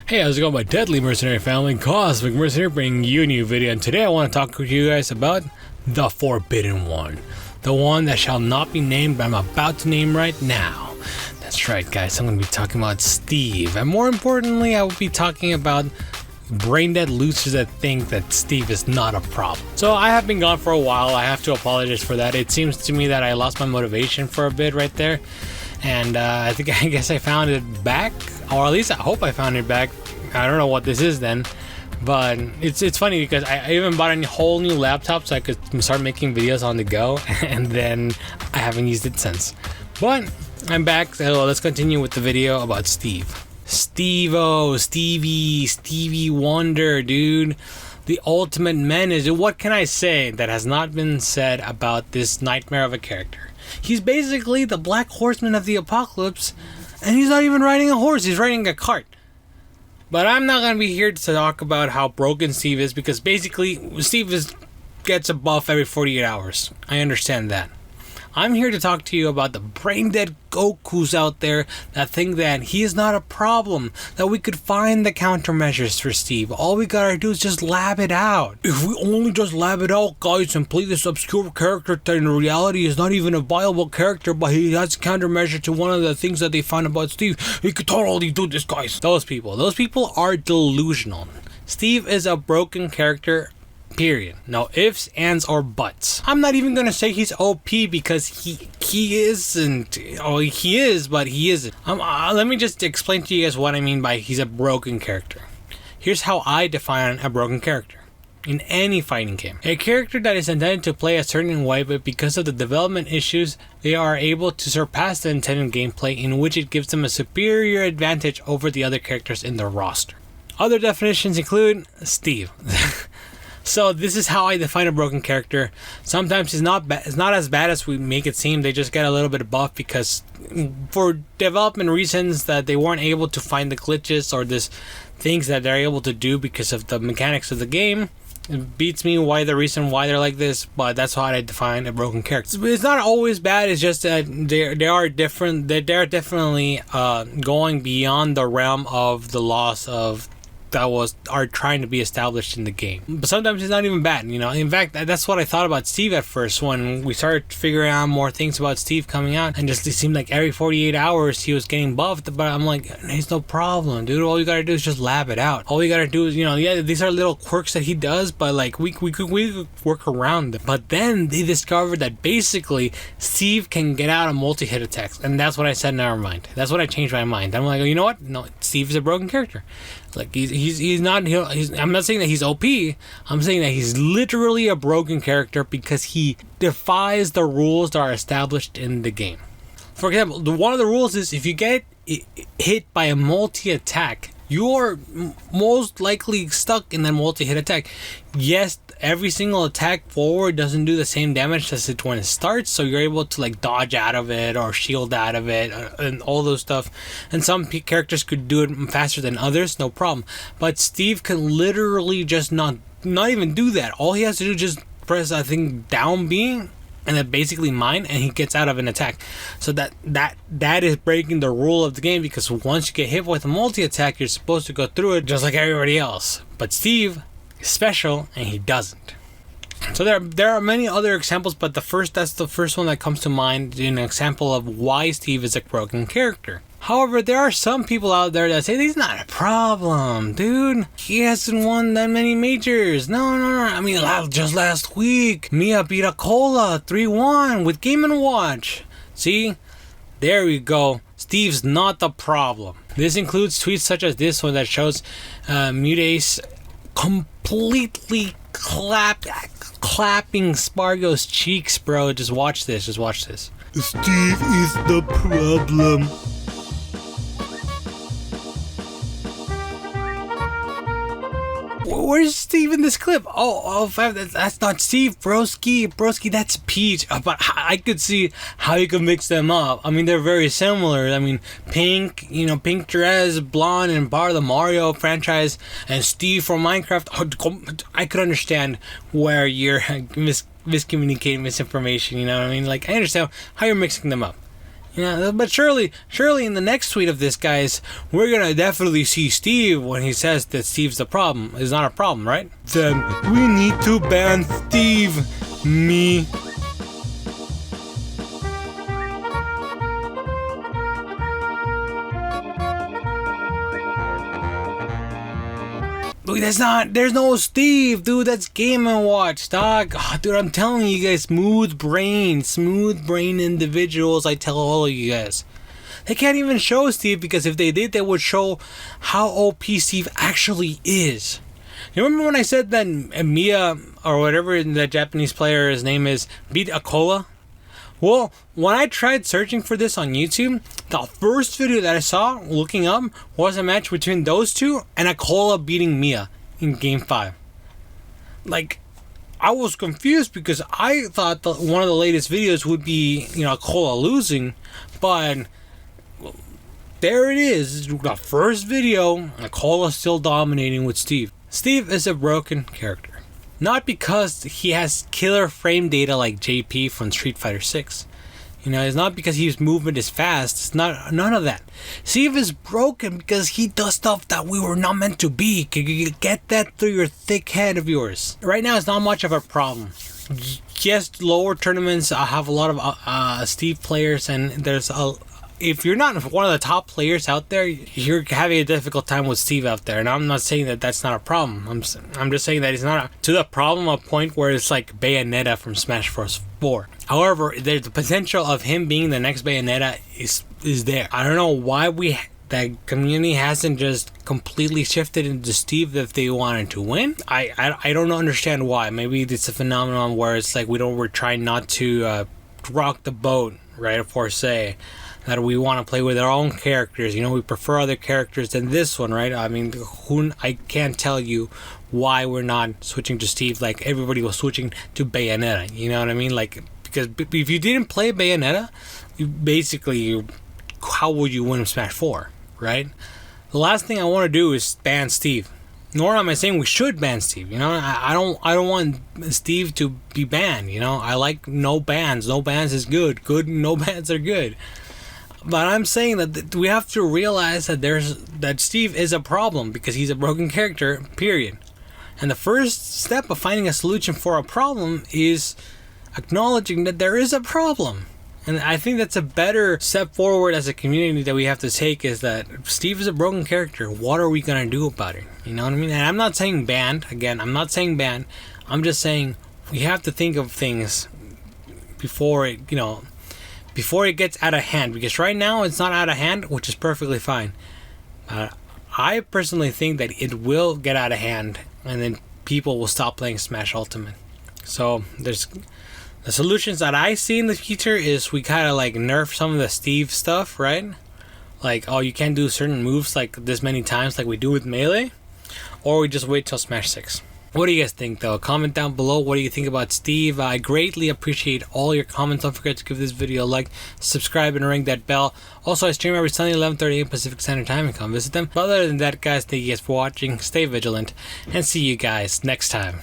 Hey, how's it going, my deadly mercenary family? Cosmic Mercenary bringing you a new video, and today I want to talk to you guys about the Forbidden One. The one that shall not be named, but I'm about to name right now. That's right, guys, I'm going to be talking about Steve, and more importantly, I will be talking about brain-dead losers that think that Steve is not a problem. So I have been gone for a while. I have to apologize for that. It seems to me that I lost my motivation for a bit right there, and I guess I found it back, or at least I hope I found it back. I don't know what this is then, but it's funny because I even bought a whole new laptop so I could start making videos on the go, and then I haven't used it since. But I'm back, so let's continue with the video about Steve. Stevie Wonder, dude. The ultimate menace. What can I say that has not been said about this nightmare of a character? He's basically the Black Horseman of the apocalypse, and he's not even riding a horse, he's riding a cart. But I'm not going to be here to talk about how broken Steve is, because basically Steve gets a buff every 48 hours. I understand that. I'm here to talk to you about the brain-dead Gokus out there that think that he is not a problem, that we could find the countermeasures for Steve. All we gotta do is just lab it out. If we only just lab it out, guys, and play this obscure character that in reality is not even a viable character, but he has a countermeasure to one of the things that they found about Steve, he could totally do this, guys. Those people are delusional. Steve is a broken character. Period. No ifs, ands, or buts. I'm not even gonna say he's OP because he isn't. Oh, he is, but he isn't. Let me just explain to you guys what I mean by he's a broken character. Here's how I define a broken character in any fighting game. A character that is intended to play a certain way, but because of the development issues, they are able to surpass the intended gameplay, in which it gives them a superior advantage over the other characters in their roster. Other definitions include Steve. So this is how I define a broken character. Sometimes it's not as bad as we make it seem. They just get a little bit of buff because for development reasons that they weren't able to find the glitches or this things that they're able to do because of the mechanics of the game. It beats me the reason why they're like this, but that's how I define a broken character. It's not always bad. It's just that they are different. They're definitely going beyond the realm of the loss of are trying to be established in the game. But sometimes it's not even bad, you know. In fact, that's what I thought about Steve at first when we started figuring out more things about Steve coming out, and just it seemed like every 48 hours he was getting buffed. But I'm like, it's no problem, dude. All you gotta do is just lab it out. All you gotta do is, you know, yeah, these are little quirks that he does, but like we could work around them. But then they discovered that basically Steve can get out of multi-hit attacks, and that's what I said. Never mind. That's what I changed my mind. I'm like, oh, you know what? No, Steve is a broken character. Like he's not. I'm not saying that he's OP. I'm saying that he's literally a broken character because he defies the rules that are established in the game. For example, one of the rules is if you get hit by a multi-attack, you're most likely stuck in that multi-hit attack. Yes, every single attack forward doesn't do the same damage as it when it starts, so you're able to like dodge out of it or shield out of it and all those stuff. And some characters could do it faster than others, no problem. But Steve can literally just not even do that. All he has to do is just press, I think, down B, and then basically mine, and he gets out of an attack. So that is breaking the rule of the game, because once you get hit with a multi-attack, you're supposed to go through it just like everybody else. But Steve is special, and he doesn't. So there are many other examples, but that's the first one that comes to mind, an example of why Steve is a broken character. However, there are some people out there that say he's not a problem, dude. He hasn't won that many majors. No. I mean, just last week, Mia beat a Cola 3-1 with Game & Watch. See? There we go. Steve's not the problem. This includes tweets such as this one that shows Mutace completely clapping Spargo's cheeks, bro. Just watch this. Steve is the problem. Where's Steve in this clip? That's not Steve, broski, that's Peach. But I could see how you could mix them up. I mean, they're very similar. I mean, Pink dress, blonde, and part of the Mario franchise, and Steve from Minecraft. I could understand where you're miscommunicating misinformation, you know what I mean? Like, I understand how you're mixing them up. You know, but surely in the next tweet of this, guys, we're gonna definitely see Steve when he says that Steve's the problem. Is not a problem, right? Then we need to ban Steve. Me. Dude, there's no Steve, dude, that's Game & Watch, dog. Oh, dude, I'm telling you guys, smooth brain individuals, I tell all of you guys. They can't even show Steve, because if they did, they would show how OP Steve actually is. You remember when I said that Mia, or whatever the Japanese player's name is, beat Akola? Well, when I tried searching for this on YouTube, the first video that I saw looking up was a match between those two and Akola beating Mia in Game 5. Like, I was confused because I thought that one of the latest videos would be, Akola losing, but there it is. The first video, Akola still dominating with Steve. Steve is a broken character. Not because he has killer frame data like JP from Street Fighter 6. It's not because his movement is fast. It's none of that. Steve is broken because he does stuff that we were not meant to be. Can you get that through your thick head of yours? Right now, it's not much of a problem. Yes, lower tournaments have a lot of Steve players, and if you're not one of the top players out there, you're having a difficult time with Steve out there. And I'm not saying that that's not a problem. I'm just saying that it's not to the problem a point where it's like Bayonetta from Smash Bros. 4. However, there's the potential of him being the next Bayonetta is there. I don't know why that community hasn't just completely shifted into Steve if they wanted to win. I don't understand why. Maybe it's a phenomenon where it's like we're trying not to rock the boat, right? For say that we want to play with our own characters. We prefer other characters than this one, right? I mean, I can't tell you why we're not switching to Steve like everybody was switching to Bayonetta. You know what I mean? Like, because if you didn't play Bayonetta, how would you win Smash 4, right? The last thing I want to do is ban Steve. Nor am I saying we should ban Steve. I don't want Steve to be banned. I like no bans. No bans is good. No bans are good. But I'm saying that we have to realize that Steve is a problem because he's a broken character, period. And the first step of finding a solution for a problem is acknowledging that there is a problem. And I think that's a better step forward as a community that we have to take, is that Steve is a broken character. What are we going to do about it? You know what I mean? And I'm not saying banned. Again, I'm not saying banned. I'm just saying we have to think of things before it gets out of hand, because right now it's not out of hand, which is perfectly fine. I personally think that it will get out of hand, and then people will stop playing Smash Ultimate. So there's the solutions that I see in the future is we kind of like nerf some of the Steve stuff, right? Like, oh, you can't do certain moves like this many times like we do with Melee, or we just wait till Smash 6. What do you guys think, though? Comment down below. What do you think about Steve? I greatly appreciate all your comments. Don't forget to give this video a like, subscribe, and ring that bell. Also, I stream every Sunday, 11:30 a.m. Pacific Standard Time, and come visit them. But other than that, guys, thank you guys for watching. Stay vigilant, and see you guys next time.